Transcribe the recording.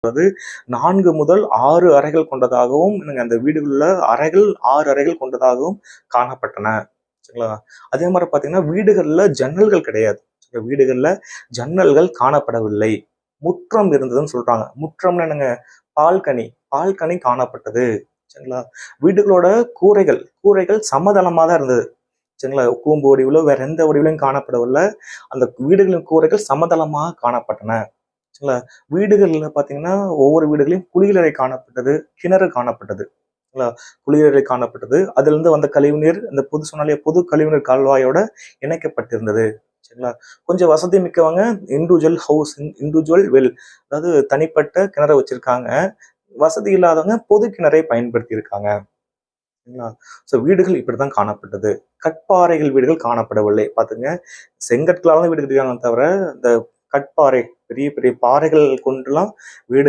4 முதல் 6 அறைகள் கொண்டதாகவும், அந்த வீடுகளில் அறைகள் 6 அறைகள் கொண்டதாகவும் காணப்பட்டன. சரிங்களா? அதே மாதிரி பார்த்தீங்கன்னா வீடுகளில் ஜன்னல்கள் கிடையாது. வீடுகளில் ஜன்னல்கள் காணப்படவில்லை. முற்றம் இருந்ததுன்னு சொல்றாங்க. முற்றம்னு என்னங்க? பால்கனி. பால்கனி காணப்பட்டது. சரிங்களா? வீடுகளோட கூரைகள் கூரைகள் சமதளமாக தான் இருந்தது. சரிங்களா? கூம்பு வடிவிலோ வேற எந்த வடிவிலும் காணப்படவில்லை. அந்த வீடுகளின் கூரைகள் சமதளமாக காணப்பட்டன. சரிங்களா? வீடுகள்ல பார்த்தீங்கன்னா ஒவ்வொரு வீடுகளையும் குளியலறை காணப்பட்டது, கிணறு காணப்பட்டது. சரிங்களா? குளியலறை காணப்பட்டது. அதிலிருந்து வந்த கழிவுநீர் இந்த பொது கழிவுநீர் கால்வாயோட இணைக்கப்பட்டிருந்தது. சரிங்களா? கொஞ்சம் வசதி மிக்கவங்க இண்டிவிஜுவல் வெல், அதாவது தனிப்பட்ட கிணறு வச்சிருக்காங்க. வசதி இல்லாதவங்க பொது கிணறை பயன்படுத்தி இருக்காங்க. சரிங்களா? ஸோ வீடுகள் இப்படித்தான் காணப்பட்டது. கட்பாறைகள் வீடுகள் காணப்படவில்லை. பாத்துங்க, செங்கற்களால வீடு கட்டிருக்காங்க தவிர இந்த கட்பாறை பெரிய பெரிய பாறைகள் கொண்டுலாம் வீடு